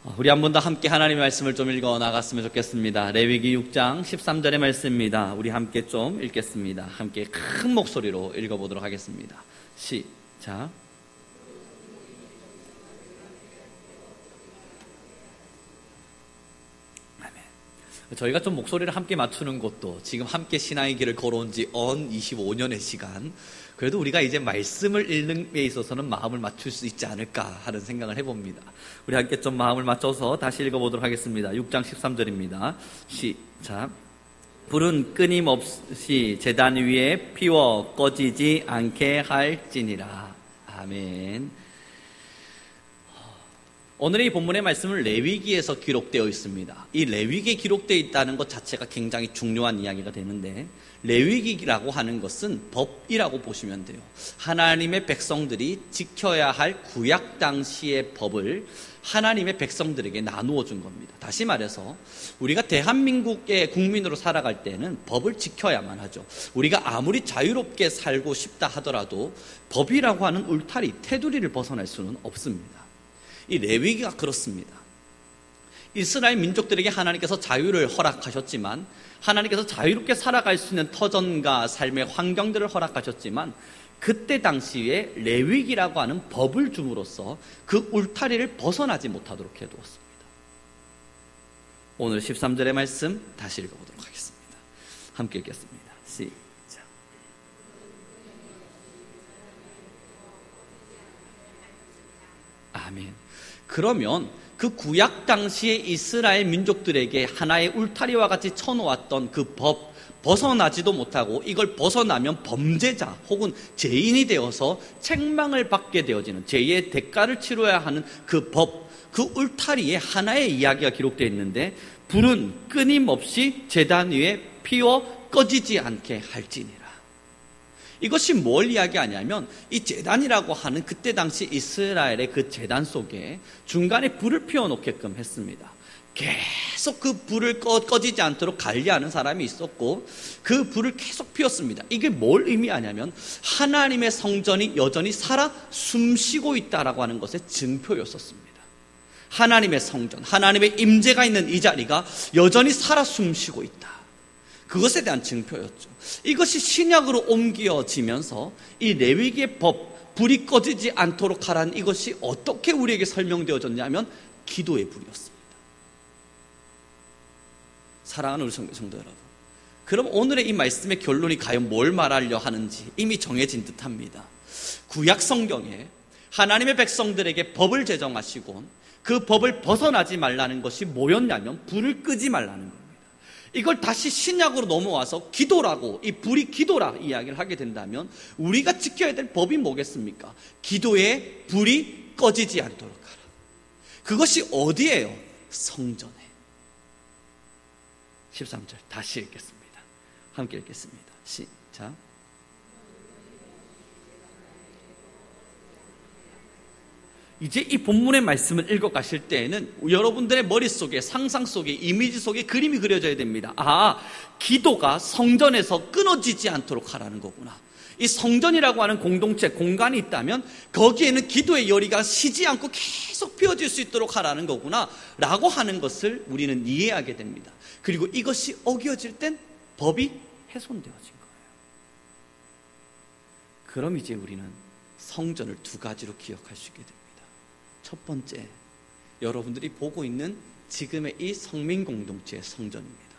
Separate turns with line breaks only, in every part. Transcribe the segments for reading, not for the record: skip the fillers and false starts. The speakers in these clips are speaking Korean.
우리 한 번 더 함께 하나님의 말씀을 좀 읽어 나갔으면 좋겠습니다. 레위기 6장 13절의 말씀입니다. 우리 함께 좀 읽겠습니다. 함께 큰 목소리로 읽어보도록 하겠습니다. 시작. 저희가 좀 목소리를 함께 맞추는 것도 지금 함께 신앙의 길을 걸어온 지 25년의 시간, 그래도 우리가 이제 말씀을 읽는 데 있어서는 마음을 맞출 수 있지 않을까 하는 생각을 해봅니다. 우리 함께 좀 마음을 맞춰서 다시 읽어보도록 하겠습니다. 6장 13절입니다. 시작. 불은 끊임없이 제단 위에 피워 꺼지지 않게 할지니라. 아멘. 오늘의 이 본문의 말씀은 레위기에서 기록되어 있습니다. 이 레위기에 기록되어 있다는 것 자체가 굉장히 중요한 이야기가 되는데, 레위기라고 하는 것은 법이라고 보시면 돼요. 하나님의 백성들이 지켜야 할 구약 당시의 법을 하나님의 백성들에게 나누어 준 겁니다. 다시 말해서 우리가 대한민국의 국민으로 살아갈 때는 법을 지켜야만 하죠. 우리가 아무리 자유롭게 살고 싶다 하더라도 법이라고 하는 울타리, 테두리를 벗어날 수는 없습니다. 이 레위기가 그렇습니다. 이스라엘 민족들에게 하나님께서 자유를 허락하셨지만, 하나님께서 자유롭게 살아갈 수 있는 터전과 삶의 환경들을 허락하셨지만, 그때 당시에 레위기라고 하는 법을 줌으로써 그 울타리를 벗어나지 못하도록 해두었습니다. 오늘 13절의 말씀 다시 읽어보도록 하겠습니다. 함께 읽겠습니다. 시작. 아멘. 그러면 그 구약 당시에 이스라엘 민족들에게 하나의 울타리와 같이 쳐놓았던 그 법, 벗어나지도 못하고 이걸 벗어나면 범죄자 혹은 죄인이 되어서 책망을 받게 되어지는, 죄의 대가를 치러야 하는 그 법, 그 울타리에 하나의 이야기가 기록되어 있는데, 불은 끊임없이 제단 위에 피워 꺼지지 않게 할지니라. 이것이 뭘 이야기하냐면, 이 제단이라고 하는 그때 당시 이스라엘의 그 제단 속에 중간에 불을 피워놓게끔 했습니다. 계속 그 불을 꺼지지 않도록 관리하는 사람이 있었고, 그 불을 계속 피웠습니다. 이게 뭘 의미하냐면 하나님의 성전이 여전히 살아 숨쉬고 있다라고 하는 것의 증표였었습니다. 하나님의 성전, 하나님의 임재가 있는 이 자리가 여전히 살아 숨쉬고 있다, 그것에 대한 증표였죠. 이것이 신약으로 옮겨지면서 이 레위기의 법, 불이 꺼지지 않도록 하라는 이것이 어떻게 우리에게 설명되어졌냐면 기도의 불이었습니다. 사랑하는 우리 성도 여러분, 그럼 오늘의 이 말씀의 결론이 과연 뭘 말하려 하는지 이미 정해진 듯합니다. 구약 성경에 하나님의 백성들에게 법을 제정하시고 그 법을 벗어나지 말라는 것이 뭐였냐면 불을 끄지 말라는 겁니다. 이걸 다시 신약으로 넘어와서 기도라고, 이 불이 기도라 이야기를 하게 된다면 우리가 지켜야 될 법이 뭐겠습니까? 기도에 불이 꺼지지 않도록 하라. 그것이 어디예요? 성전에. 13절 다시 읽겠습니다. 함께 읽겠습니다. 시작. 이제 이 본문의 말씀을 읽어 가실 때에는 여러분들의 머릿속에, 상상 속에, 이미지 속에 그림이 그려져야 됩니다. 아, 기도가 성전에서 끊어지지 않도록 하라는 거구나. 이 성전이라고 하는 공동체, 공간이 있다면 거기에는 기도의 열의가 쉬지 않고 계속 피어질 수 있도록 하라는 거구나 라고 하는 것을 우리는 이해하게 됩니다. 그리고 이것이 어겨질 땐 법이 훼손되어진 거예요. 그럼 이제 우리는 성전을 두 가지로 기억할 수 있게 됩니다. 첫 번째, 여러분들이 보고 있는 지금의 이 성민 공동체의 성전입니다.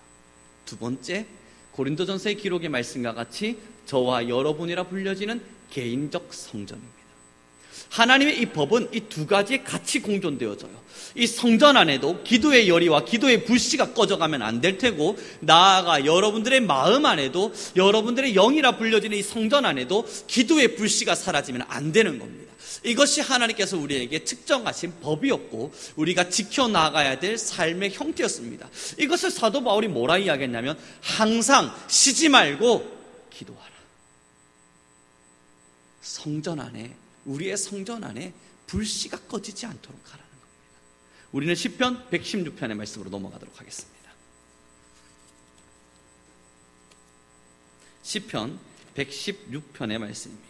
두 번째, 고린도전서의 기록의 말씀과 같이 저와 여러분이라 불려지는 개인적 성전입니다. 하나님의 이 법은 이 두 가지에 같이 공존되어져요. 이 성전 안에도 기도의 열의와 기도의 불씨가 꺼져가면 안 될 테고, 나아가 여러분들의 마음 안에도, 여러분들의 영이라 불려지는 이 성전 안에도 기도의 불씨가 사라지면 안 되는 겁니다. 이것이 하나님께서 우리에게 측정하신 법이었고 우리가 지켜나가야 될 삶의 형태였습니다. 이것을 사도 바울이 뭐라 이야기했냐면 항상 쉬지 말고 기도하라. 성전 안에, 우리의 성전 안에 불씨가 꺼지지 않도록 하라는 겁니다. 우리는 시편 116편의 말씀으로 넘어가도록 하겠습니다. 시편 116편의 말씀입니다.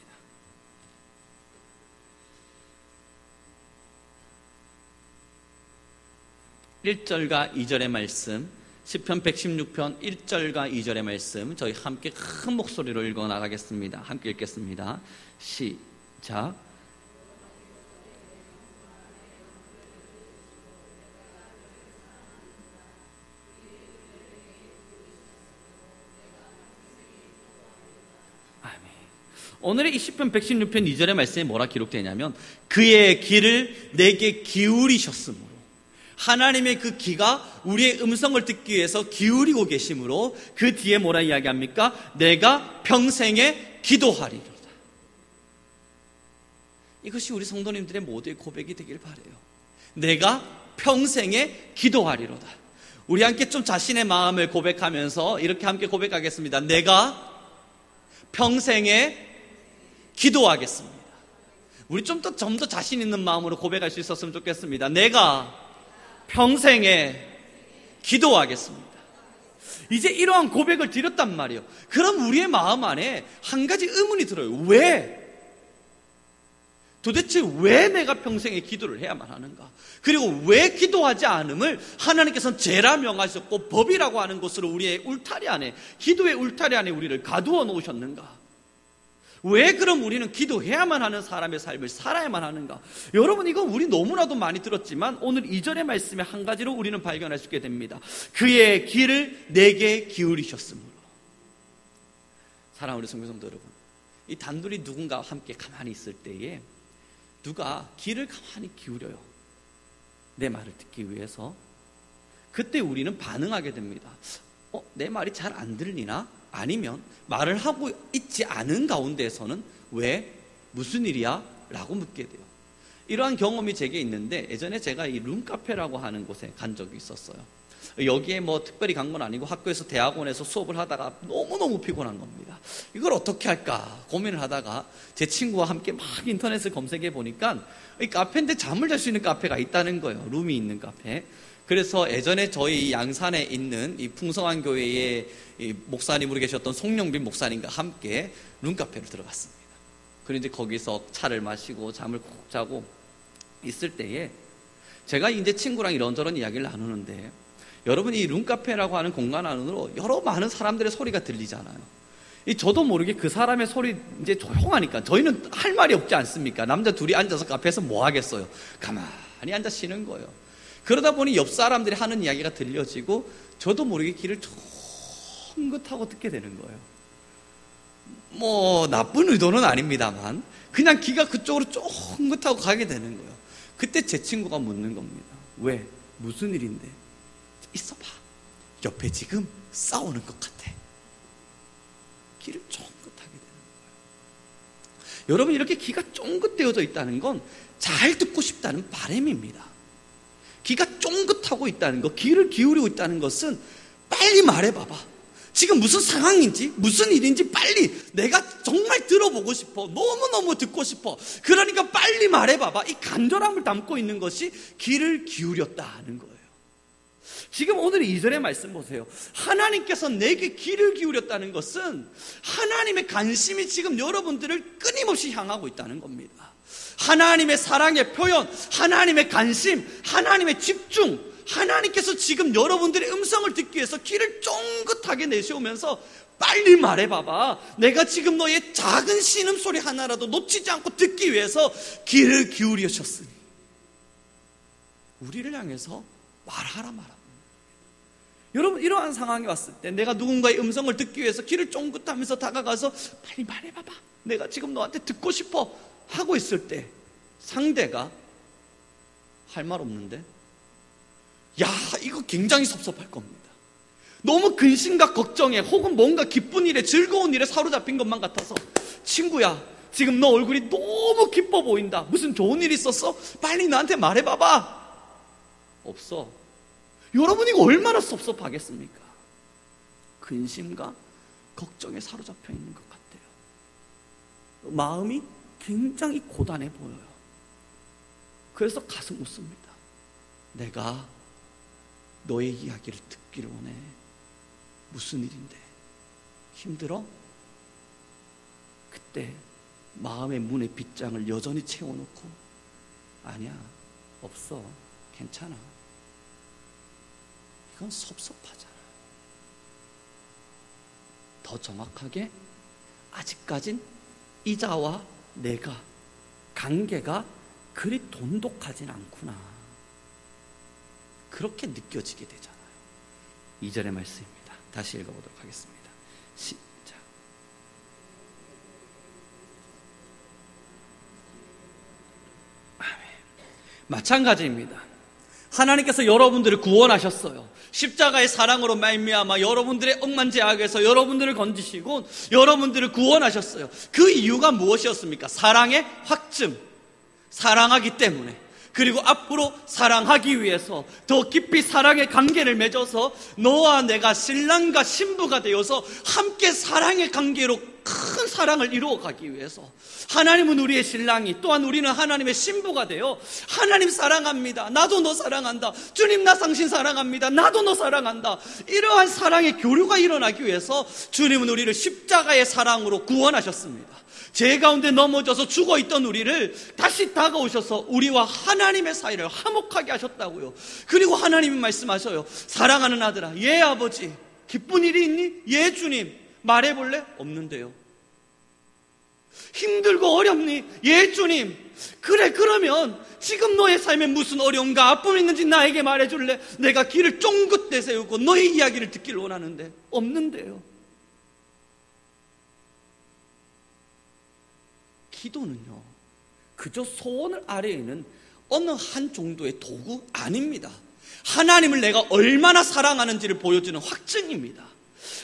1절과 2절의 말씀, 시편 116편 1절과 2절의 말씀 저희 함께 큰 목소리로 읽어 나가겠습니다. 함께 읽겠습니다. 시작. 오늘의 이 시편 116편 2절의 말씀에 뭐라 기록되냐면 그의 귀를 내게 기울이셨으므로, 하나님의 그 귀가 우리의 음성을 듣기 위해서 기울이고 계심으로 그 뒤에 뭐라 이야기합니까? 내가 평생에 기도하리로다. 이것이 우리 성도님들의 모두의 고백이 되길 바라요. 내가 평생에 기도하리로다. 우리 함께 좀 자신의 마음을 고백하면서 이렇게 함께 고백하겠습니다. 내가 평생에 기도하겠습니다. 우리 좀 더 자신 있는 마음으로 고백할 수 있었으면 좋겠습니다. 내가 평생에 기도하겠습니다. 이제 이러한 고백을 드렸단 말이에요. 그럼 우리의 마음 안에 한 가지 의문이 들어요. 왜? 도대체 왜 내가 평생에 기도를 해야만 하는가? 그리고 왜 기도하지 않음을 하나님께서는 죄라 명하셨고 법이라고 하는 것으로 우리의 울타리 안에, 기도의 울타리 안에 우리를 가두어 놓으셨는가? 왜 그럼 우리는 기도해야만 하는 사람의 삶을 살아야만 하는가? 여러분, 이건 우리 너무나도 많이 들었지만 오늘 2절의 말씀에 한 가지로 우리는 발견할 수 있게 됩니다. 그의 귀를 내게 기울이셨으므로. 사랑하는 우리 성도 여러분, 이 단둘이 누군가와 함께 가만히 있을 때에 누가 귀를 가만히 기울여요. 내 말을 듣기 위해서. 그때 우리는 반응하게 됩니다. 내 말이 잘 안 들리나? 아니면 말을 하고 있지 않은 가운데에서는 왜? 무슨 일이야? 라고 묻게 돼요. 이러한 경험이 제게 있는데, 예전에 제가 이 룸카페라고 하는 곳에 간 적이 있었어요. 여기에 뭐 특별히 간 건 아니고 학교에서 대학원에서 수업을 하다가 너무너무 피곤한 겁니다. 이걸 어떻게 할까 고민을 하다가 제 친구와 함께 막 인터넷을 검색해 보니까 이 카페인데 잠을 잘 수 있는 카페가 있다는 거예요. 룸이 있는 카페. 그래서 예전에 저희 양산에 있는 이 풍성한 교회의 이 목사님으로 계셨던 송영빈 목사님과 함께 룸카페로 들어갔습니다. 그리고 이제 거기서 차를 마시고 잠을 푹 자고 있을 때에 제가 이제 친구랑 이런저런 이야기를 나누는데, 여러분, 이 룸카페라고 하는 공간 안으로 여러 많은 사람들의 소리가 들리잖아요. 저도 모르게 그 사람의 소리 이제 조용하니까 저희는 할 말이 없지 않습니까? 남자 둘이 앉아서 카페에서 뭐 하겠어요? 가만히 앉아 쉬는 거예요. 그러다 보니 옆 사람들이 하는 이야기가 들려지고 저도 모르게 귀를 쫑긋하고 듣게 되는 거예요. 뭐 나쁜 의도는 아닙니다만 그냥 귀가 그쪽으로 쫑긋하고 가게 되는 거예요. 그때 제 친구가 묻는 겁니다. 왜? 무슨 일인데? 있어봐. 옆에 지금 싸우는 것 같아. 귀를 쫑긋하게 되는 거예요. 여러분, 이렇게 귀가 쫑긋되어져 있다는 건 잘 듣고 싶다는 바람입니다. 귀가 쫑긋하고 있다는 것, 귀를 기울이고 있다는 것은 빨리 말해봐봐. 지금 무슨 상황인지, 무슨 일인지 빨리 내가 정말 들어보고 싶어. 너무너무 듣고 싶어. 그러니까 빨리 말해봐봐. 이 간절함을 담고 있는 것이 귀를 기울였다 하는 거예요. 지금 오늘 2절의 말씀 보세요. 하나님께서 내게 귀를 기울였다는 것은 하나님의 관심이 지금 여러분들을 끊임없이 향하고 있다는 겁니다. 하나님의 사랑의 표현, 하나님의 관심, 하나님의 집중, 하나님께서 지금 여러분들의 음성을 듣기 위해서 귀를 쫑긋하게 내세우면서 빨리 말해봐봐. 내가 지금 너의 작은 신음소리 하나라도 놓치지 않고 듣기 위해서 귀를 기울이셨으니 우리를 향해서 말하라 말하라. 여러분, 이러한 상황이 왔을 때 내가 누군가의 음성을 듣기 위해서 귀를 쫑긋하면서 다가가서 빨리 말해봐봐. 내가 지금 너한테 듣고 싶어 하고 있을 때 상대가 할 말 없는데, 야, 이거 굉장히 섭섭할 겁니다. 너무 근심과 걱정에 혹은 뭔가 기쁜 일에 즐거운 일에 사로잡힌 것만 같아서, 친구야, 지금 너 얼굴이 너무 기뻐 보인다. 무슨 좋은 일 있었어? 빨리 나한테 말해봐봐. 없어. 여러분, 이거 얼마나 섭섭하겠습니까? 근심과 걱정에 사로잡혀 있는 것 같아요. 마음이 굉장히 고단해 보여요. 그래서 가슴 웃습니다. 내가 너의 이야기를 듣기를 원해. 무슨 일인데? 힘들어? 그때 마음의 문의 빗장을 여전히 채워놓고, 아니야, 없어, 괜찮아. 이건 섭섭하잖아. 더 정확하게 아직까진 이자와 내가 관계가 그리 돈독하진 않구나. 그렇게 느껴지게 되잖아요. 2절의 말씀입니다. 다시 읽어보도록 하겠습니다. 시작. 아멘. 마찬가지입니다. 하나님께서 여러분들을 구원하셨어요. 십자가의 사랑으로 말미암아 여러분들의 억만제약에서 여러분들을 건지시고 여러분들을 구원하셨어요. 그 이유가 무엇이었습니까? 사랑의 확증. 사랑하기 때문에, 그리고 앞으로 사랑하기 위해서 더 깊이 사랑의 관계를 맺어서 너와 내가 신랑과 신부가 되어서 함께 사랑의 관계로 큰 사랑을 이루어가기 위해서, 하나님은 우리의 신랑이, 또한 우리는 하나님의 신부가 되어 하나님 사랑합니다, 나도 너 사랑한다, 주님 나 당신 사랑합니다, 나도 너 사랑한다, 이러한 사랑의 교류가 일어나기 위해서 주님은 우리를 십자가의 사랑으로 구원하셨습니다. 죄 가운데 넘어져서 죽어있던 우리를 다시 다가오셔서 우리와 하나님의 사이를 화목하게 하셨다고요. 그리고 하나님이 말씀하셔요. 사랑하는 아들아, 예 아버지, 기쁜 일이 있니? 예 주님, 말해볼래? 없는데요. 힘들고 어렵니? 예 주님. 그래, 그러면 지금 너의 삶에 무슨 어려움과 아픔이 있는지 나에게 말해줄래? 내가 길을 쫑긋 내세우고 너의 이야기를 듣기를 원하는데 없는데요. 기도는요, 그저 소원을 아래에 있는 어느 한 정도의 도구 아닙니다. 하나님을 내가 얼마나 사랑하는지를 보여주는 확증입니다.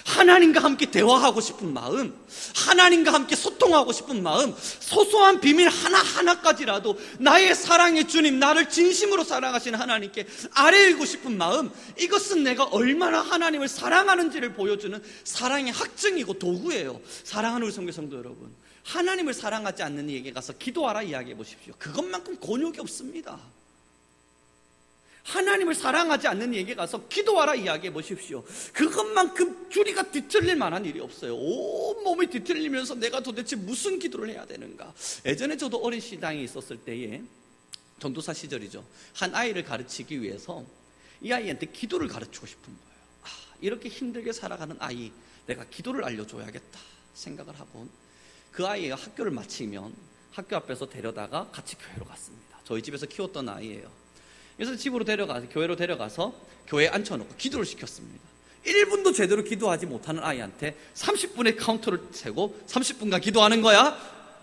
하나님과 함께 대화하고 싶은 마음, 하나님과 함께 소통하고 싶은 마음, 소소한 비밀 하나하나까지라도 나의 사랑의 주님, 나를 진심으로 사랑하시는 하나님께 아뢰고 싶은 마음, 이것은 내가 얼마나 하나님을 사랑하는지를 보여주는 사랑의 확증이고 도구예요. 사랑하는 우리 선교 성도 여러분, 하나님을 사랑하지 않는 이에게 가서 기도하라 이야기해 보십시오. 그것만큼 곤욕이 없습니다. 하나님을 사랑하지 않는 이에게 가서 기도하라 이야기해 보십시오. 그것만큼 줄이가 뒤틀릴 만한 일이 없어요. 온 몸이 뒤틀리면서 내가 도대체 무슨 기도를 해야 되는가. 예전에 저도 어린 시당에 있었을 때에, 전도사 시절이죠, 한 아이를 가르치기 위해서 이 아이한테 기도를 가르치고 싶은 거예요. 이렇게 힘들게 살아가는 아이, 내가 기도를 알려줘야겠다 생각을 하고 그 아이가 학교를 마치면 학교 앞에서 데려다가 같이 교회로 갔습니다. 저희 집에서 키웠던 아이예요. 그래서 집으로 데려가서, 교회로 데려가서 교회에 앉혀놓고 기도를 시켰습니다. 1분도 제대로 기도하지 못하는 아이한테 30분의 카운터를 세고 30분간 기도하는 거야.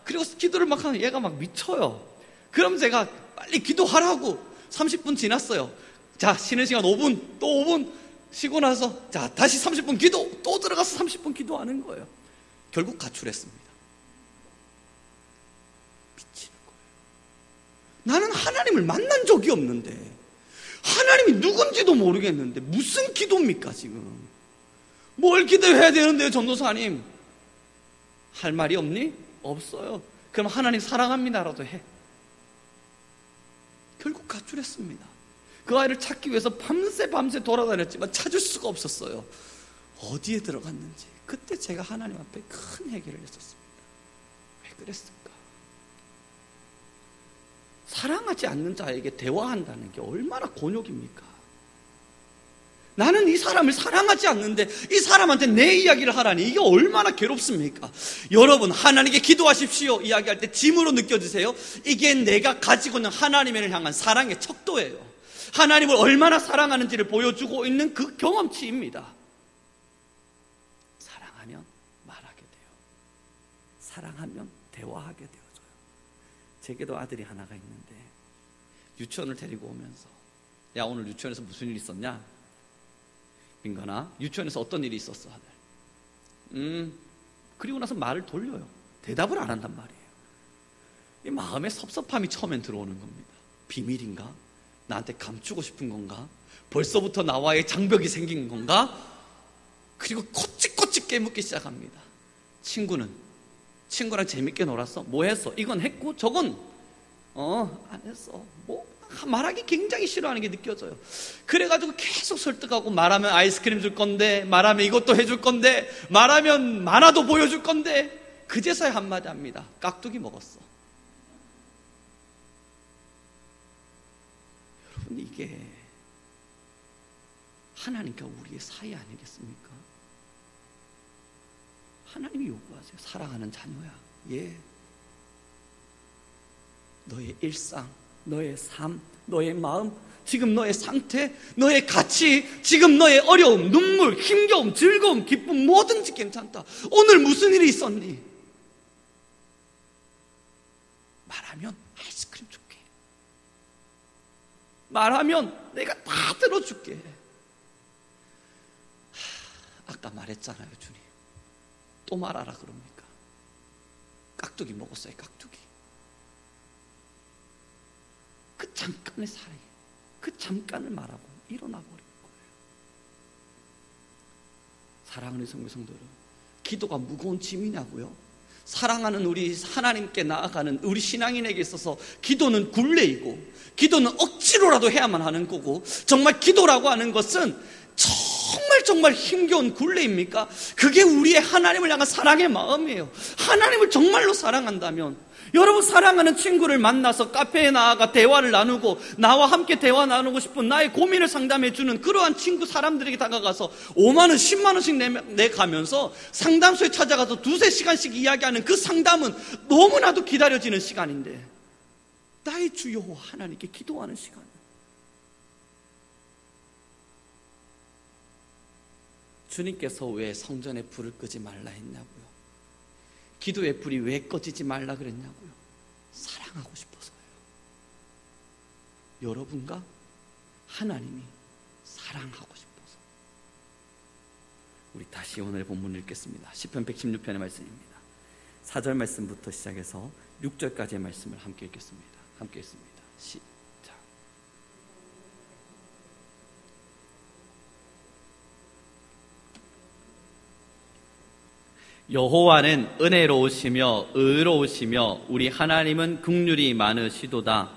그리고 기도를 막 하면 얘가 막 미쳐요. 그럼 제가 빨리 기도하라고. 30분 지났어요. 자, 쉬는 시간 5분, 또 5분 쉬고 나서 자, 다시 30분 기도, 또 들어가서 30분 기도하는 거예요. 결국 가출했습니다. 미치는 거예요. 나는 하나님을 만난 적이 없는데, 하나님이 누군지도 모르겠는데 무슨 기도입니까 지금? 뭘 기도해야 되는데요 전도사님? 할 말이 없니? 없어요. 그럼 하나님 사랑합니다라도 해. 결국 가출했습니다. 그 아이를 찾기 위해서 밤새 돌아다녔지만 찾을 수가 없었어요. 어디에 들어갔는지. 그때 제가 하나님 앞에 큰 회개를 했었습니다. 왜 그랬을까? 사랑하지 않는 자에게 대화한다는 게 얼마나 곤욕입니까? 나는 이 사람을 사랑하지 않는데 이 사람한테 내 이야기를 하라니 이게 얼마나 괴롭습니까? 여러분, 하나님께 기도하십시오 이야기할 때 짐으로 느껴지세요? 이게 내가 가지고 있는 하나님을 향한 사랑의 척도예요. 하나님을 얼마나 사랑하는지를 보여주고 있는 그 경험치입니다. 사랑하면 말하게 돼요. 사랑하면 대화하게 되어져요. 제게도 아들이 하나가 있는데 유치원을 데리고 오면서, 야 오늘 유치원에서 무슨 일 있었냐? 민건아, 유치원에서 어떤 일이 있었어 아들? 그리고 나서 말을 돌려요. 대답을 안 한단 말이에요. 이 마음의 섭섭함이 처음엔 들어오는 겁니다. 비밀인가? 나한테 감추고 싶은 건가? 벌써부터 나와의 장벽이 생긴 건가? 그리고 꼬치꼬치 깨묻기 시작합니다. 친구랑 재밌게 놀았어? 뭐 했어? 이건 했고 저건 안 했어. 뭐 말하기 굉장히 싫어하는 게 느껴져요. 그래가지고 계속 설득하고, 말하면 아이스크림 줄 건데, 말하면 이것도 해줄 건데, 말하면 만화도 보여줄 건데, 그제서야 한마디 합니다. 깍두기 먹었어. 여러분, 이게 하나님과 우리의 사이 아니겠습니까? 하나님이 요구하세요. 사랑하는 자녀야, 예, 너의 일상, 너의 삶, 너의 마음, 지금 너의 상태, 너의 가치, 지금 너의 어려움, 눈물, 힘겨움, 즐거움, 기쁨, 뭐든지 괜찮다. 오늘 무슨 일이 있었니? 말하면 아이스크림 줄게. 말하면 내가 다 들어줄게. 아까 말했잖아요, 주님. 또 말하라 그럽니까? 깍두기 먹었어요, 깍두기. 그 잠깐의 사이, 그 잠깐을 말하고 일어나 버린 거예요. 사랑하는 성도 여러분, 기도가 무거운 짐이냐고요? 사랑하는 우리 하나님께 나아가는 우리 신앙인에게 있어서 기도는 굴레이고, 기도는 억지로라도 해야만 하는 거고, 정말 기도라고 하는 것은 정말 힘겨운 굴레입니까? 그게 우리의 하나님을 향한 사랑의 마음이에요. 하나님을 정말로 사랑한다면, 여러분 사랑하는 친구를 만나서 카페에 나아가 대화를 나누고 나와 함께 대화 나누고 싶은 나의 고민을 상담해 주는 그러한 친구 사람들에게 다가가서 5만 원, 10만 원씩 내가면서 상담소에 찾아가서 2-3시간씩 이야기하는 그 상담은 너무나도 기다려지는 시간인데, 나의 주 여호와 하나님께 기도하는 시간, 주님께서 왜 성전에 불을 끄지 말라 했냐고요? 기도의 불이 왜 꺼지지 말라 그랬냐고요? 사랑하고 싶어서요. 여러분과 하나님이 사랑하고 싶어서. 우리 다시 오늘 본문을 읽겠습니다. 시편 116편의 말씀입니다. 4절 말씀부터 시작해서 6절까지의 말씀을 함께 읽겠습니다. 함께 읽습니다. 시작. 여호와는 은혜로우시며 의로우시며 우리 하나님은 긍휼이 많으시도다.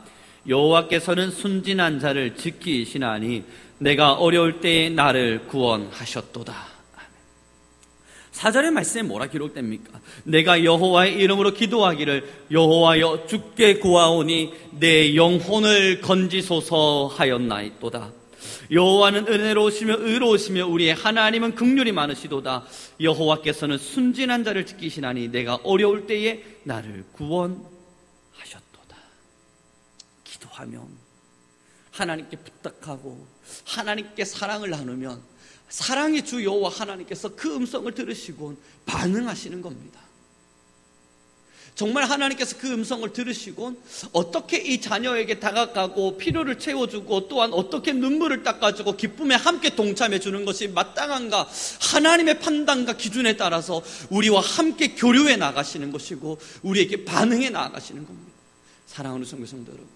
여호와께서는 순진한 자를 지키시나니 내가 어려울 때에 나를 구원하셨도다. 4절의 말씀에 뭐라 기록됩니까? 내가 여호와의 이름으로 기도하기를 여호와여 주께 구하오니 내 영혼을 건지소서 하였나이도다. 여호와는 은혜로우시며 의로우시며 우리의 하나님은 긍휼이 많으시도다. 여호와께서는 순진한 자를 지키시나니 내가 어려울 때에 나를 구원하셨도다. 기도하면, 하나님께 부탁하고 하나님께 사랑을 나누면 사랑의 주 여호와 하나님께서 그 음성을 들으시고 반응하시는 겁니다. 정말 하나님께서 그 음성을 들으시고 어떻게 이 자녀에게 다가가고 필요를 채워주고 또한 어떻게 눈물을 닦아주고 기쁨에 함께 동참해 주는 것이 마땅한가, 하나님의 판단과 기준에 따라서 우리와 함께 교류해 나가시는 것이고 우리에게 반응해 나가시는 겁니다. 사랑하는 성도 여러분,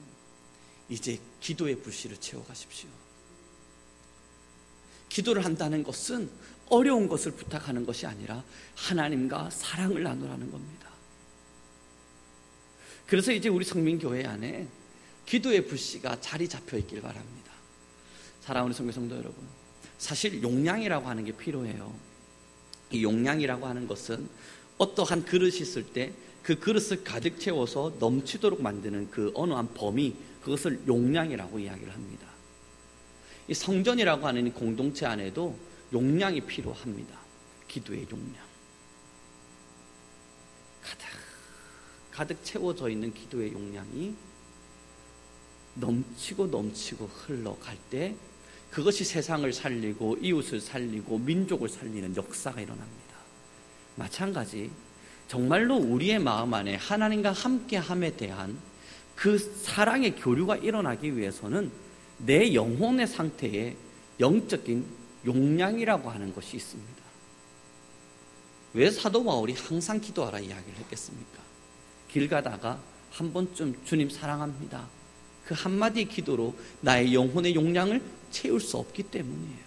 이제 기도의 불씨를 채워가십시오. 기도를 한다는 것은 어려운 것을 부탁하는 것이 아니라 하나님과 사랑을 나누라는 겁니다. 그래서 이제 우리 성민교회 안에 기도의 불씨가 자리 잡혀 있길 바랍니다. 사랑하는 성도 여러분, 사실 용량이라고 하는 게 필요해요. 이 용량이라고 하는 것은 어떠한 그릇이 있을 때 그 그릇을 가득 채워서 넘치도록 만드는 그 어느 한 범위, 그것을 용량이라고 이야기를 합니다. 이 성전이라고 하는 이 공동체 안에도 용량이 필요합니다. 기도의 용량. 가득 채워져 있는 기도의 용량이 넘치고 흘러갈 때 그것이 세상을 살리고 이웃을 살리고 민족을 살리는 역사가 일어납니다. 마찬가지, 정말로 우리의 마음 안에 하나님과 함께함에 대한 그 사랑의 교류가 일어나기 위해서는 내 영혼의 상태에 영적인 용량이라고 하는 것이 있습니다. 왜 사도 바울이 항상 기도하라 이야기를 했겠습니까? 길 가다가 한 번쯤 주님 사랑합니다, 그 한마디 기도로 나의 영혼의 용량을 채울 수 없기 때문이에요.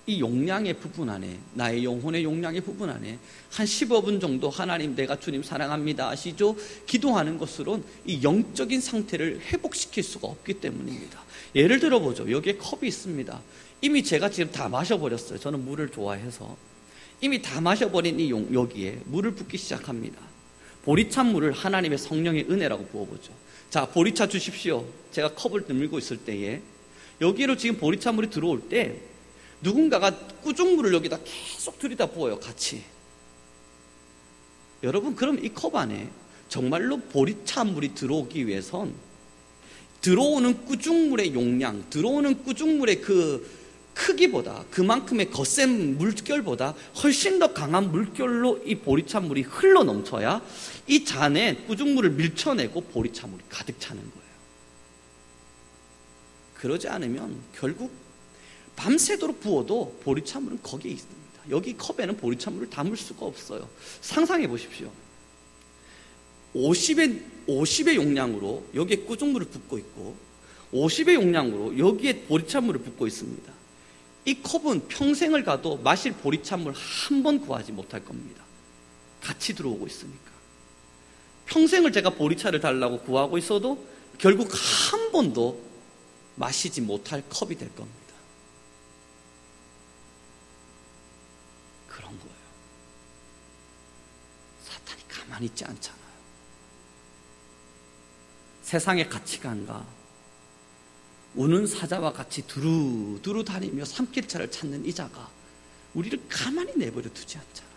이 용량의 부분 안에, 나의 영혼의 용량의 부분 안에 한 15분 정도 하나님 내가 주님 사랑합니다 아시죠? 기도하는 것으로는 이 영적인 상태를 회복시킬 수가 없기 때문입니다. 예를 들어보죠. 여기에 컵이 있습니다. 이미 제가 지금 다 마셔버렸어요. 저는 물을 좋아해서 이미 다 마셔버린 이 여기에 물을 붓기 시작합니다. 보리찬 물을 하나님의 성령의 은혜라고 부어보죠. 자, 보리차 주십시오. 제가 컵을 들고 있을 때에 여기로 지금 보리찬 물이 들어올 때 누군가가 꾸중물을 여기다 계속 들이다 부어요. 같이. 여러분, 그럼 이 컵 안에 정말로 보리찬 물이 들어오기 위해선 들어오는 꾸중물의 용량, 들어오는 꾸중물의 그 크기보다, 그만큼의 거센 물결보다 훨씬 더 강한 물결로 이 보리찬 물이 흘러 넘쳐야 이 잔에 꾸중물을 밀쳐내고 보리찬 물이 가득 차는 거예요. 그러지 않으면 결국 밤새도록 부어도 보리찬 물은 거기에 있습니다. 여기 컵에는 보리찬 물을 담을 수가 없어요. 상상해 보십시오. 50의 용량으로 여기에 꾸중물을 붓고 있고 50의 용량으로 여기에 보리찬물을 붓고 있습니다. 이 컵은 평생을 가도 마실 보리찬물 한 번 구하지 못할 겁니다. 같이 들어오고 있으니까. 평생을 제가 보리차를 달라고 구하고 있어도 결국 한 번도 마시지 못할 컵이 될 겁니다. 그런 거예요. 사탄이 가만히 있지 않잖아요. 세상의 가치관과 우는 사자와 같이 두루두루 다니며 삼킬차를 찾는 이 자가 우리를 가만히 내버려 두지 않잖아요.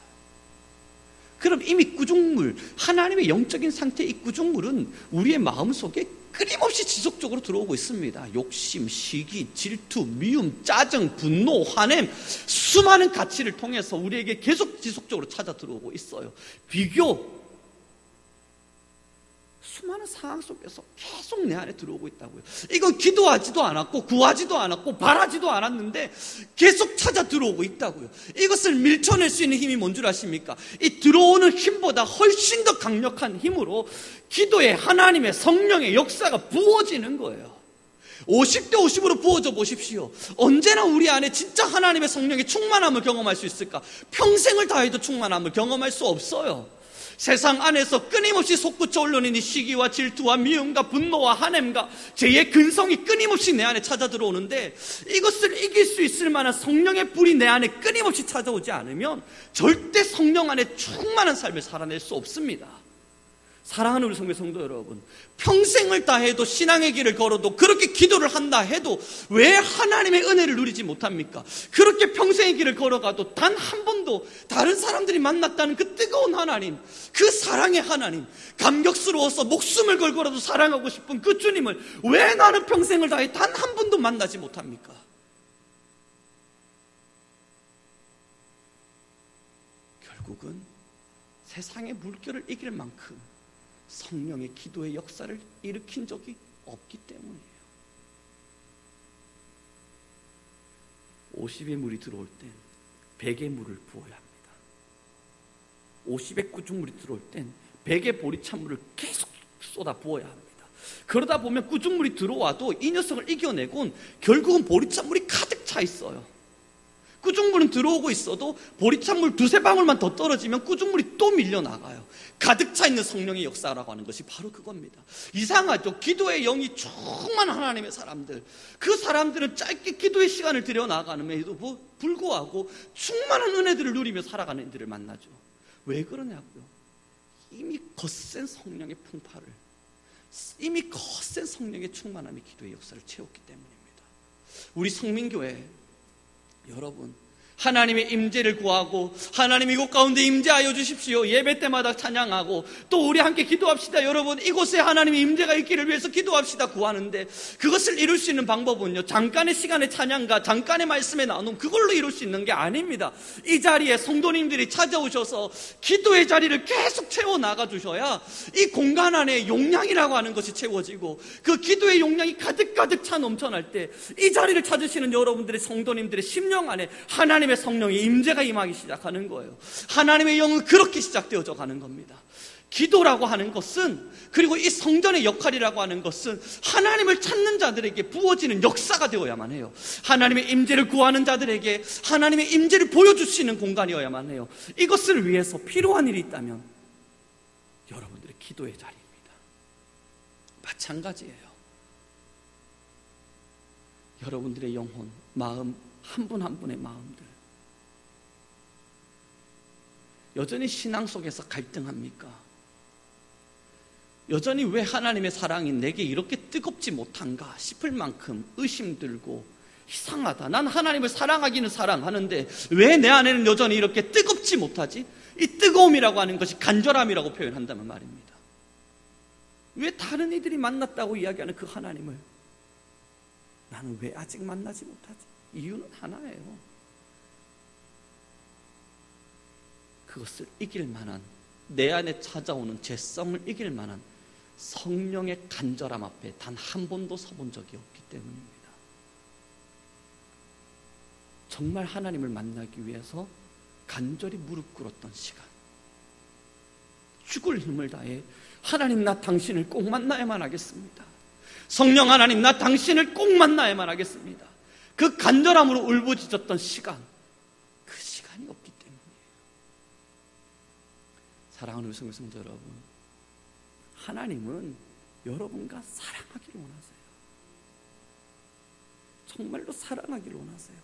그럼 이미 꾸중물, 하나님의 영적인 상태의 이 꾸중물은 우리의 마음속에 끊임없이 지속적으로 들어오고 있습니다. 욕심, 시기, 질투, 미움, 짜증, 분노, 화냄, 수많은 가치를 통해서 우리에게 계속 지속적으로 찾아 들어오고 있어요. 비교, 수많은 상황 속에서 계속 내 안에 들어오고 있다고요. 이건 기도하지도 않았고 구하지도 않았고 바라지도 않았는데 계속 찾아 들어오고 있다고요. 이것을 밀쳐낼 수 있는 힘이 뭔 줄 아십니까? 이 들어오는 힘보다 훨씬 더 강력한 힘으로 기도에 하나님의 성령의 역사가 부어지는 거예요. 50대 50으로 부어져 보십시오. 언제나 우리 안에 진짜 하나님의 성령의 충만함을 경험할 수 있을까? 평생을 다해도 충만함을 경험할 수 없어요. 세상 안에서 끊임없이 솟구쳐 올라오는 이 시기와 질투와 미움과 분노와 한냄과 죄의 근성이 끊임없이 내 안에 찾아 들어오는데 이것을 이길 수 있을 만한 성령의 불이 내 안에 끊임없이 찾아오지 않으면 절대 성령 안에 충만한 삶을 살아낼 수 없습니다. 사랑하는 우리 성도 여러분, 평생을 다해도 신앙의 길을 걸어도 그렇게 기도를 한다 해도 왜 하나님의 은혜를 누리지 못합니까? 그렇게 평생의 길을 걸어가도 단 한 번도 다른 사람들이 만났다는 그 뜨거운 하나님, 그 사랑의 하나님, 감격스러워서 목숨을 걸고라도 사랑하고 싶은 그 주님을 왜 나는 평생을 다해 단 한 번도 만나지 못합니까? 결국은 세상의 물결을 이길 만큼 성령의 기도의 역사를 일으킨 적이 없기 때문이에요. 50의 물이 들어올 땐 100의 물을 부어야 합니다. 50의 꾸중물이 들어올 땐 100의 보리찬물을 계속 쏟아 부어야 합니다. 그러다 보면 꾸중물이 들어와도 이 녀석을 이겨내곤 결국은 보리찬물이 가득 차 있어요. 꾸중물은 들어오고 있어도 보리찬물 두세 방울만 더 떨어지면 꾸중물이 또 밀려나가요. 가득 차 있는 성령의 역사라고 하는 것이 바로 그겁니다. 이상하죠? 기도의 영이 충만한 하나님의 사람들, 그 사람들은 짧게 기도의 시간을 들여나가는데도 불구하고 충만한 은혜들을 누리며 살아가는 이들을 만나죠. 왜 그러냐고요? 이미 거센 성령의 풍파를, 이미 거센 성령의 충만함이 기도의 역사를 채웠기 때문입니다. 우리 성민교회 여러분, 하나님의 임재를 구하고 하나님 이곳 가운데 임재하여 주십시오. 예배 때마다 찬양하고 또 우리 함께 기도합시다. 여러분, 이곳에 하나님의 임재가 있기를 위해서 기도합시다 구하는데 그것을 이룰 수 있는 방법은요, 잠깐의 시간의 찬양과 잠깐의 말씀의 나눔, 그걸로 이룰 수 있는 게 아닙니다. 이 자리에 성도님들이 찾아오셔서 기도의 자리를 계속 채워나가 주셔야 이 공간 안에 용량이라고 하는 것이 채워지고 그 기도의 용량이 가득가득 차 넘쳐날 때 이 자리를 찾으시는 여러분들의 성도님들의 심령 안에 하나님의 성령의 임재가 임하기 시작하는 거예요. 하나님의 영은 그렇게 시작되어져 가는 겁니다. 기도라고 하는 것은, 그리고 이 성전의 역할이라고 하는 것은 하나님을 찾는 자들에게 부어지는 역사가 되어야만 해요. 하나님의 임재를 구하는 자들에게 하나님의 임재를 보여주시는 공간이어야만 해요. 이것을 위해서 필요한 일이 있다면 여러분들의 기도의 자리입니다. 마찬가지예요. 여러분들의 영혼, 마음, 한 분 한 분의 마음들 여전히 신앙 속에서 갈등합니까? 여전히 왜 하나님의 사랑이 내게 이렇게 뜨겁지 못한가 싶을 만큼 의심들고 이상하다. 난 하나님을 사랑하기는 사랑하는데 왜 내 안에는 여전히 이렇게 뜨겁지 못하지? 이 뜨거움이라고 하는 것이 간절함이라고 표현한다면 말입니다. 왜 다른 이들이 만났다고 이야기하는 그 하나님을 나는 왜 아직 만나지 못하지? 이유는 하나예요. 그것을 이길 만한, 내 안에 찾아오는 죄성을 이길 만한 성령의 간절함 앞에 단 한 번도 서본 적이 없기 때문입니다. 정말 하나님을 만나기 위해서 간절히 무릎 꿇었던 시간, 죽을 힘을 다해 하나님 나 당신을 꼭 만나야만 하겠습니다. 성령 하나님 나 당신을 꼭 만나야만 하겠습니다. 그 간절함으로 울부짖었던 시간, 그 시간이 없기 때문이에요. 사랑하는 성도 여러분, 하나님은 여러분과 사랑하기를 원하세요. 정말로 사랑하기를 원하세요.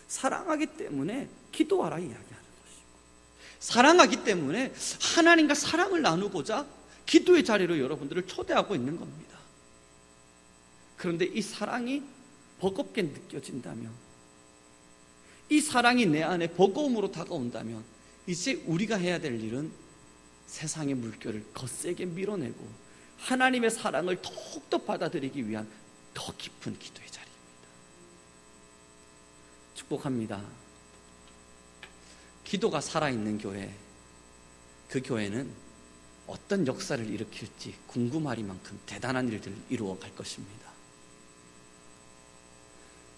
사랑하기 때문에 기도하라 이야기하는 것이고, 사랑하기 때문에 하나님과 사랑을 나누고자 기도의 자리로 여러분들을 초대하고 있는 겁니다. 그런데 이 사랑이 버겁게 느껴진다면, 이 사랑이 내 안에 버거움으로 다가온다면, 이제 우리가 해야 될 일은 세상의 물결을 거세게 밀어내고 하나님의 사랑을 더욱더 받아들이기 위한 더 깊은 기도의 자리입니다. 축복합니다. 기도가 살아있는 교회, 그 교회는 어떤 역사를 일으킬지 궁금하리만큼 대단한 일들을 이루어갈 것입니다.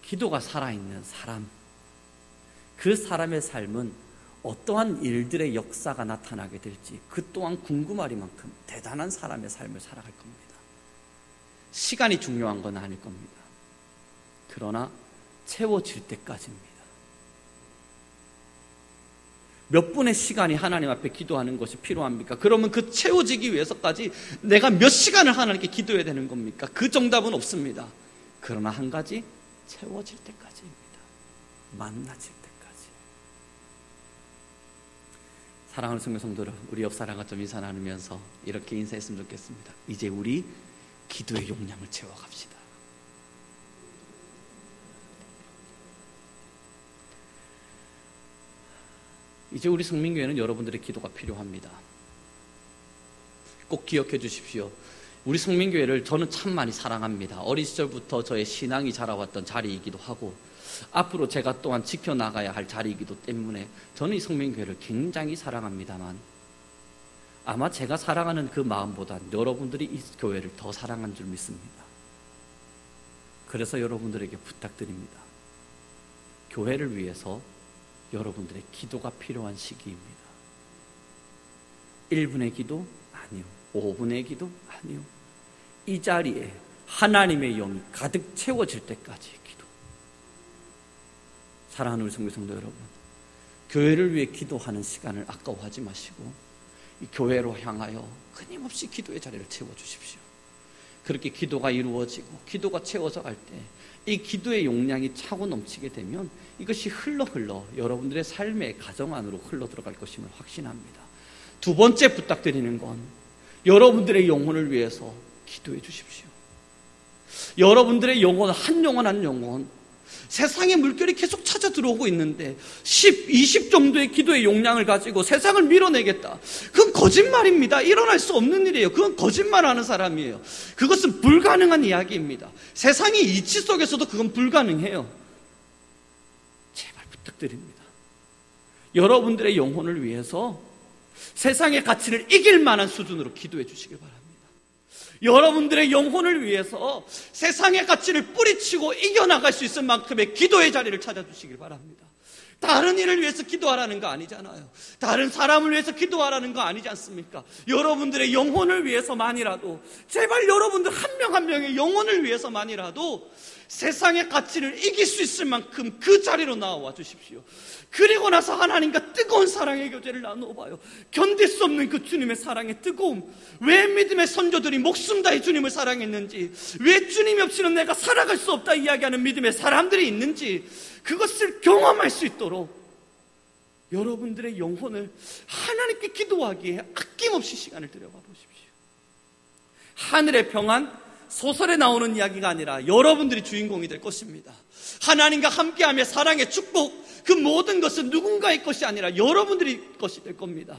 기도가 살아있는 사람, 그 사람의 삶은 어떠한 일들의 역사가 나타나게 될지 그 또한 궁금하리만큼 대단한 사람의 삶을 살아갈 겁니다. 시간이 중요한 건 아닐 겁니다. 그러나 채워질 때까지입니다. 몇 분의 시간이 하나님 앞에 기도하는 것이 필요합니까? 그러면 그 채워지기 위해서까지 내가 몇 시간을 하나님께 기도해야 되는 겁니까? 그 정답은 없습니다. 그러나 한 가지, 채워질 때까지입니다. 만나질 때까지. 사랑하는 성도 여러분, 우리 옆 사람과 좀 인사 나누면서 이렇게 인사했으면 좋겠습니다. 이제 우리 기도의 용량을 채워갑시다. 이제 우리 성민교회는 여러분들의 기도가 필요합니다. 꼭 기억해 주십시오. 우리 성민교회를 저는 참 많이 사랑합니다. 어린 시절부터 저의 신앙이 자라왔던 자리이기도 하고, 앞으로 제가 또한 지켜나가야 할 자리이기도 때문에 저는 이 성민교회를 굉장히 사랑합니다만, 아마 제가 사랑하는 그 마음보다 여러분들이 이 교회를 더 사랑한 줄 믿습니다. 그래서 여러분들에게 부탁드립니다. 교회를 위해서 여러분들의 기도가 필요한 시기입니다. 1분의 기도? 아니요. 5분의 기도? 아니요. 이 자리에 하나님의 영이 가득 채워질 때까지의 기도. 사랑하는 우리 성도 여러분, 교회를 위해 기도하는 시간을 아까워하지 마시고 이 교회로 향하여 끊임없이 기도의 자리를 채워주십시오. 그렇게 기도가 이루어지고 기도가 채워져 갈 때 이 기도의 용량이 차고 넘치게 되면 이것이 흘러 여러분들의 삶의 가정 안으로 흘러 들어갈 것임을 확신합니다. 두 번째 부탁드리는 건 여러분들의 영혼을 위해서 기도해 주십시오. 여러분들의 영혼, 한 영혼 세상의 물결이 계속 찾아 들어오고 있는데 10, 20 정도의 기도의 용량을 가지고 세상을 밀어내겠다. 그건 거짓말입니다. 일어날 수 없는 일이에요. 그건 거짓말하는 사람이에요. 그것은 불가능한 이야기입니다. 세상의 이치 속에서도 그건 불가능해요. 제발 부탁드립니다. 여러분들의 영혼을 위해서 세상의 가치를 이길 만한 수준으로 기도해 주시길 바랍니다. 여러분들의 영혼을 위해서 세상의 가치를 뿌리치고 이겨나갈 수 있을 만큼의 기도의 자리를 찾아주시길 바랍니다. 다른 일을 위해서 기도하라는 거 아니잖아요. 다른 사람을 위해서 기도하라는 거 아니지 않습니까? 여러분들의 영혼을 위해서만이라도, 제발 여러분들 한 명 한 명의 영혼을 위해서만이라도 세상의 가치를 이길 수 있을 만큼 그 자리로 나와 주십시오. 그리고 나서 하나님과 뜨거운 사랑의 교제를 나누어봐요. 견딜 수 없는 그 주님의 사랑의 뜨거움, 왜 믿음의 선조들이 목숨 다해 주님을 사랑했는지, 왜 주님이 없이는 내가 살아갈 수 없다 이야기하는 믿음의 사람들이 있는지, 그것을 경험할 수 있도록 여러분들의 영혼을 하나님께 기도하기에 아낌없이 시간을 들여봐 보십시오. 하늘의 평안, 소설에 나오는 이야기가 아니라 여러분들이 주인공이 될 것입니다. 하나님과 함께하며 사랑의 축복, 그 모든 것은 누군가의 것이 아니라 여러분들이 것이 될 겁니다.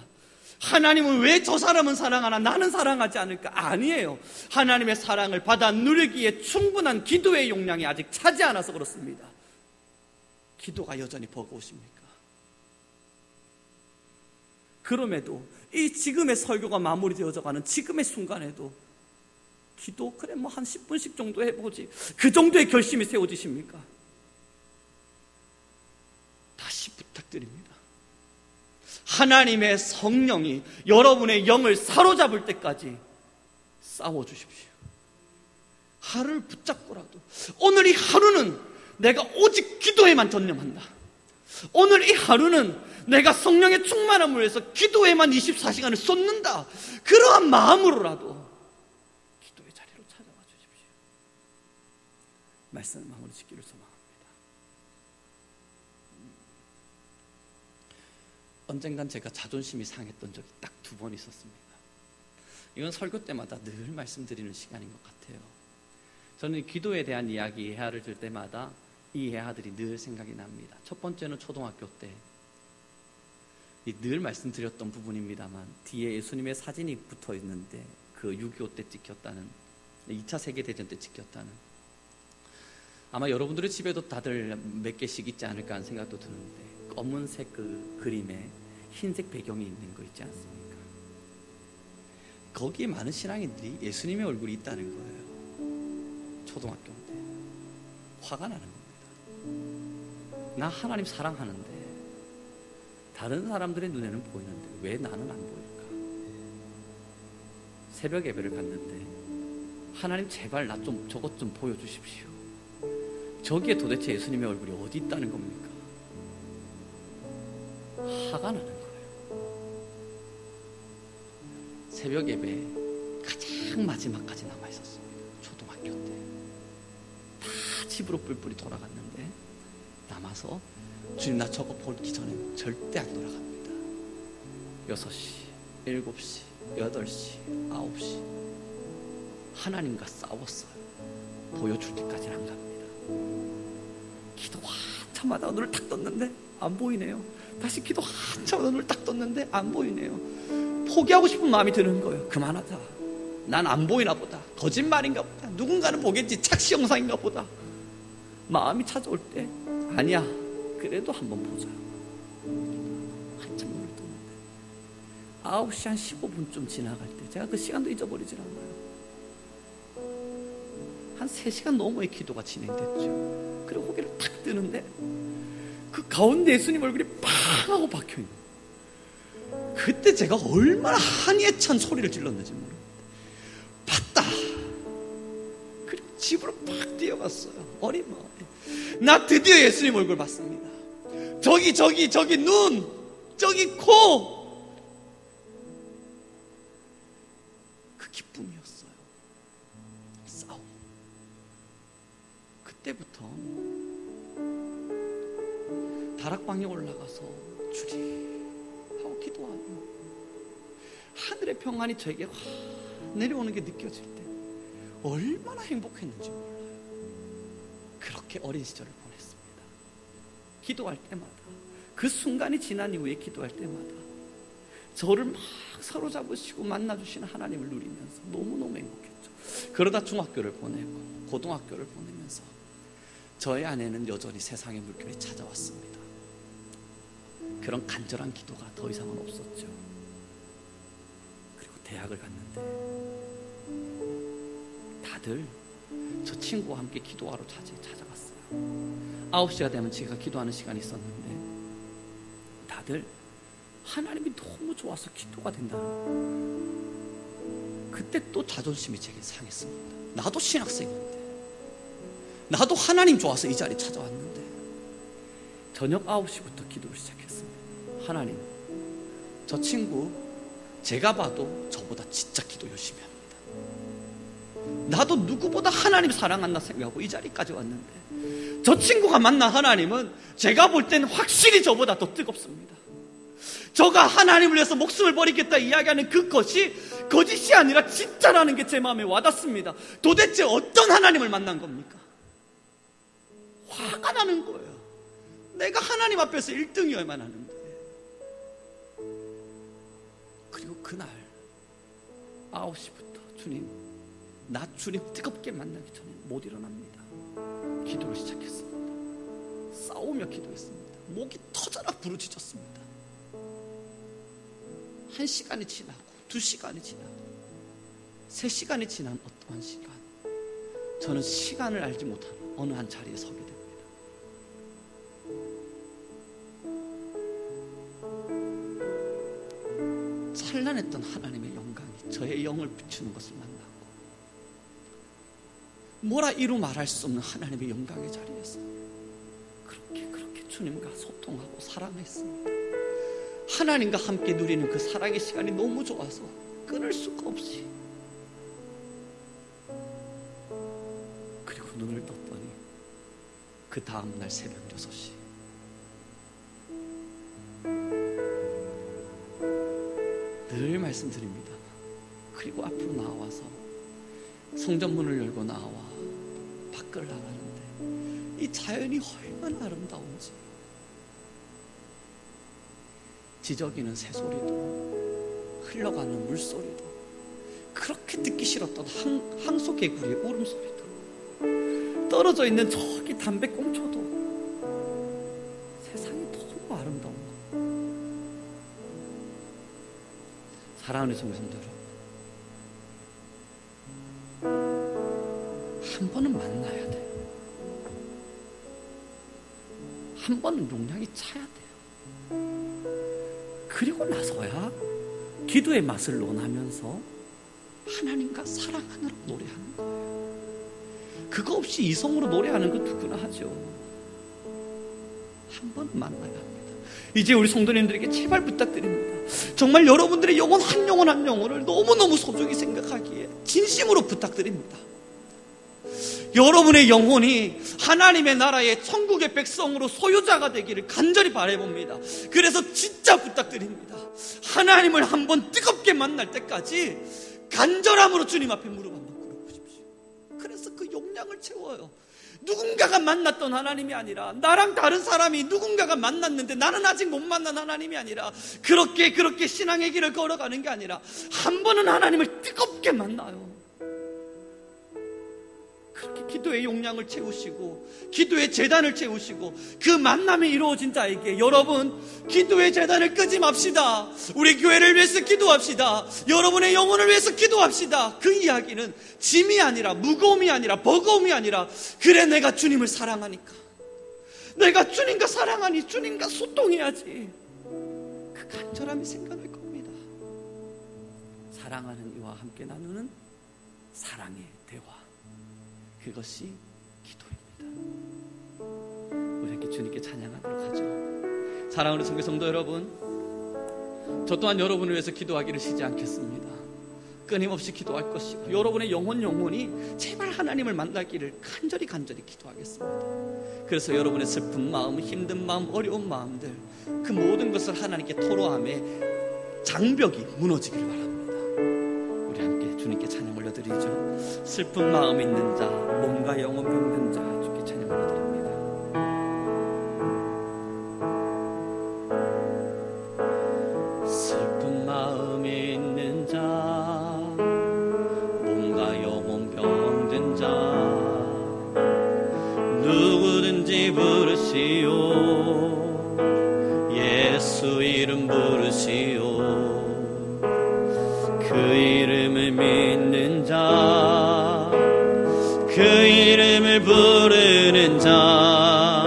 하나님은 왜 저 사람은 사랑하나 나는 사랑하지 않을까? 아니에요. 하나님의 사랑을 받아 누리기에 충분한 기도의 용량이 아직 차지 않아서 그렇습니다. 기도가 여전히 버거우십니까? 그럼에도 이 지금의 설교가 마무리되어져 가는 지금의 순간에도 기도 그래 뭐 한 10분씩 정도 해보지, 그 정도의 결심이 세워지십니까? 다시 부탁드립니다. 하나님의 성령이 여러분의 영을 사로잡을 때까지 싸워주십시오. 하루를 붙잡고라도 오늘 이 하루는 내가 오직 기도에만 전념한다. 오늘 이 하루는 내가 성령의 충만함을 위해서 기도에만 24시간을 쏟는다. 그러한 마음으로라도 기도의 자리로 찾아와 주십시오. 말씀을 마무리 짓기를 소망합니다. 언젠간 제가 자존심이 상했던 적이 딱 2번 있었습니다. 이건 설교 때마다 늘 말씀드리는 시간인 것 같아요. 저는 기도에 대한 이야기, 예화를 들 때마다 이 예화들이 늘 생각이 납니다. 첫 번째는 초등학교 때 늘 말씀드렸던 부분입니다만, 뒤에 예수님의 사진이 붙어 있는데 그 6.25 때 찍혔다는, 2차 세계대전 때 찍혔다는, 아마 여러분들의 집에도 다들 몇 개씩 있지 않을까 하는 생각도 드는데, 검은색 그 그림에 흰색 배경이 있는 거 있지 않습니까? 거기에 많은 신앙인들이 예수님의 얼굴이 있다는 거예요. 초등학교인데 화가 나는 겁니다. 나 하나님 사랑하는데 다른 사람들의 눈에는 보이는데 왜 나는 안 보일까? 새벽 예배를 갔는데 하나님 제발 나 좀 저것 좀 보여주십시오. 저기에 도대체 예수님의 얼굴이 어디 있다는 겁니까? 화가 나는 거예요. 새벽 예배 가장 마지막까지 남아 있었습니다. 초등학교 때 다 집으로 뿔뿔이 돌아갔는데 남아서 주님 나 저거 보기 전에 절대 안 돌아갑니다. 6시, 7시, 8시, 9시 하나님과 싸웠어요. 보여줄 때까지는 안 갑니다. 기도 한참마다 눈을 딱 떴는데 안 보이네요. 다시 기도 한참마다 눈을 딱 떴는데 안 보이네요. 포기하고 싶은 마음이 드는 거예요. 그만하자. 난 안 보이나 보다. 거짓말인가 보다. 누군가는 보겠지. 착시 영상인가 보다. 마음이 찾아올 때 아니야. 그래도 한번 보자. 한참 눈을 떴는데 9시 한 15분쯤 지나갈 때 제가 그 시간도 잊어버리질 않아요. 한 3시간 넘어의 기도가 진행됐죠. 그리고 고개를 탁 뜨는데 그 가운데 예수님 얼굴이 팡 하고 박혀있는, 그때 제가 얼마나 한이에 찬 소리를 질렀는지 모릅니다. 봤다. 그리고 집으로 팍 뛰어갔어요. 어린 마음에 나 드디어 예수님 얼굴 봤습니다. 저기 눈, 저기 코. 그 기쁨이었어요. 싸움. 그때부터 다락방에 올라가서 주리 하고 기도하고 하늘의 평안이 저에게 확 내려오는 게 느껴질 때 얼마나 행복했는지 몰라요. 그렇게 어린 시절을 보냈습니다. 기도할 때마다, 그 순간이 지난 이후에 기도할 때마다 저를 막 사로잡으시고 만나주시는 하나님을 누리면서 너무너무 행복했죠. 그러다 중학교를 보내고 고등학교를 보내면서 저의 안에는 여전히 세상의 물결이 찾아왔습니다. 그런 간절한 기도가 더 이상은 없었죠. 그리고 대학을 갔는데 다들 저 친구와 함께 기도하러 찾아갔어요. 9시가 되면 제가 기도하는 시간이 있었는데 다들 하나님이 너무 좋아서 기도가 된다는 거예요. 그때 또 자존심이 제게 상했습니다. 나도 신학생인데, 나도 하나님 좋아서 이 자리에 찾아왔는데 저녁 9시부터 기도를 시작했습니다. 하나님, 저 친구 제가 봐도 저보다 진짜 기도 열심히 합니다. 나도 누구보다 하나님 사랑한다 생각하고 이 자리까지 왔는데 저 친구가 만난 하나님은 제가 볼 때는 확실히 저보다 더 뜨겁습니다. 저가 하나님을 위해서 목숨을 버리겠다 이야기하는 그것이 거짓이 아니라 진짜라는 게 제 마음에 와닿습니다. 도대체 어떤 하나님을 만난 겁니까? 화가 나는 거예요. 내가 하나님 앞에서 1등이어야만 하는데. 그리고 그날 9시부터 주님, 나 주님 뜨겁게 만나기 전에 못 일어납니다. 기도를 시작했습니다. 싸우며 기도했습니다. 목이 터져라 부르짖었습니다. 1시간이 지나고 2시간이 지나고 3시간이 지난 어떠한 시간, 저는 시간을 알지 못하는 어느 한 자리에 서게 됩니다. 찬란했던 하나님의 영광이 저의 영을 비추는 것을 만나고, 뭐라 이루 말할 수 없는 하나님의 영광의 자리에서 그렇게 주님과 소통하고 사랑했습니다. 하나님과 함께 누리는 그 사랑의 시간이 너무 좋아서 끊을 수가 없이, 그리고 눈을 떴더니 그 다음날 새벽 6시, 늘 말씀드립니다. 그리고 앞으로 나와서 성전문을 열고 나와 밖을 나가는데 이 자연이 얼마나 아름다운지, 지저귀는 새소리도 흘러가는 물소리도, 그렇게 듣기 싫었던 항소 개구리의 울음소리도, 떨어져 있는 저기 담배꽁초도 세상이 너무 아름다운 거. 사랑하는 성도들 여러분, 한 번은 만나야 돼요. 한 번은 용량이 차야 돼요. 그리고 나서야 기도의 맛을 논하면서 하나님과 사랑하느라 노래하는 거예요. 그거 없이 이성으로 노래하는 건 누구나 하죠. 한 번은 만나야 합니다. 이제 우리 성도님들에게 제발 부탁드립니다. 정말 여러분들의 영혼 한 영혼을 너무너무 소중히 생각하기에 진심으로 부탁드립니다. 여러분의 영혼이 하나님의 나라의 천국의 백성으로 소유자가 되기를 간절히 바라봅니다. 그래서 진짜 부탁드립니다. 하나님을 한번 뜨겁게 만날 때까지 간절함으로 주님 앞에 무릎 한번 꿇어보십시오. 그래서 그 용량을 채워요. 누군가가 만났던 하나님이 아니라, 나랑 다른 사람이 누군가가 만났는데 나는 아직 못 만난 하나님이 아니라, 그렇게 신앙의 길을 걸어가는 게 아니라 한 번은 하나님을 뜨겁게 만나요. 그렇게 기도의 용량을 채우시고 기도의 재단을 채우시고 그 만남이 이루어진 자에게, 여러분 기도의 재단을 끄지 맙시다. 우리 교회를 위해서 기도합시다. 여러분의 영혼을 위해서 기도합시다. 그 이야기는 짐이 아니라, 무거움이 아니라, 버거움이 아니라, 그래 내가 주님을 사랑하니까, 내가 주님과 사랑하니 주님과 소통해야지, 그 간절함이 생겨날 겁니다. 사랑하는 이와 함께 나누는 사랑의 대화, 그것이 기도입니다. 우리 함께 주님께 찬양하도록 하죠. 사랑하는 성교 성도 여러분, 저 또한 여러분을 위해서 기도하기를 쉬지 않겠습니다. 끊임없이 기도할 것이고, 여러분의 영혼이 제발 하나님을 만나기를 간절히 기도하겠습니다. 그래서 여러분의 슬픈 마음, 힘든 마음, 어려운 마음들, 그 모든 것을 하나님께 토로함에 장벽이 무너지기를 바랍니다. 우리 함께 주님께 찬양 올려드리죠. 슬픈 마음 있는 자, 몸과 영혼 병든 자, 주께 찬양 올려드립니다. 슬픈 마음 있는 자, 몸과 영혼 병든 자, 누구든지 부르시오. 예수 이름 부르시오. 그 이름을 믿는 자, 그 이름을 부르는 자,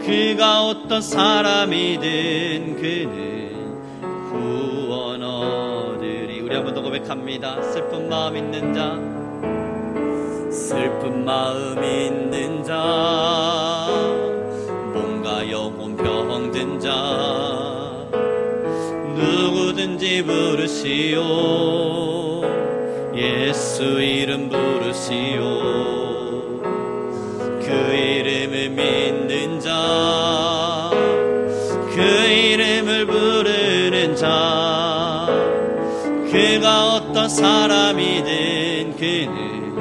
그가 어떤 사람이든 그는 구원 얻으리. 우리 한 번 더 고백합니다. 슬픈 마음 있는 자, 슬픈 마음 있는 자, 몸과 영혼 병든 자, 누구든지 부르시오. 예수 이름 부르시오. 그 이름을 믿는 자, 그 이름을 부르시오. 사람이 된 그는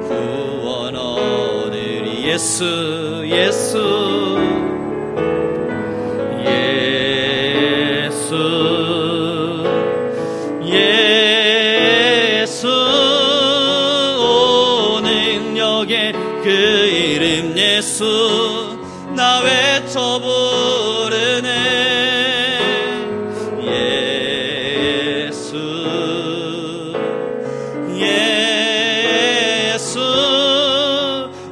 구원 얻으리. 예수 예수 예수 예수 오 능력의 그 이름 예수 나 외쳐 부르네. 예수 예수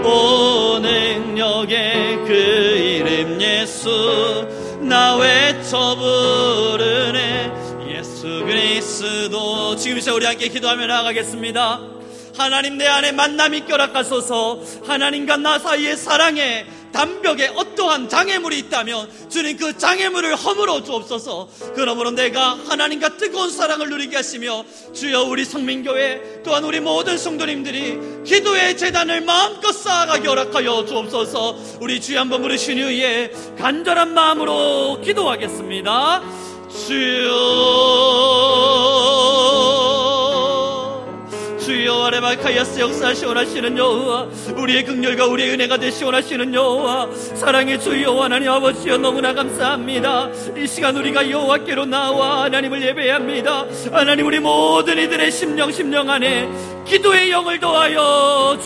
오 능력의 그 이름 예수 나 외쳐 부르네. 예수 그리스도. 지금 이 시간 우리 함께 기도하며 나아가겠습니다. 하나님 내 안에 만남이 껴락하소서. 하나님과 나 사이의 사랑에 담벽에 어떠한 장애물이 있다면 주님 그 장애물을 허물어 주옵소서. 그러므로 내가 하나님과 뜨거운 사랑을 누리게 하시며 주여 우리 성민교회 또한 우리 모든 성도님들이 기도의 제단을 마음껏 쌓아가게 허락하여 주옵소서. 우리 주여 한번 부르신 후에 간절한 마음으로 기도하겠습니다. 주여 아레마카야스 역사하시 원하시는 여호와, 우리의 긍휼과 우리의 은혜가 되시 원하시는 여호와, 사랑의 주 여호와 하나님 아버지여 너무나 감사합니다. 이 시간 우리가 여호와께로 나와 하나님을 예배합니다. 하나님 우리 모든 이들의 심령 안에 기도의 영을 더하여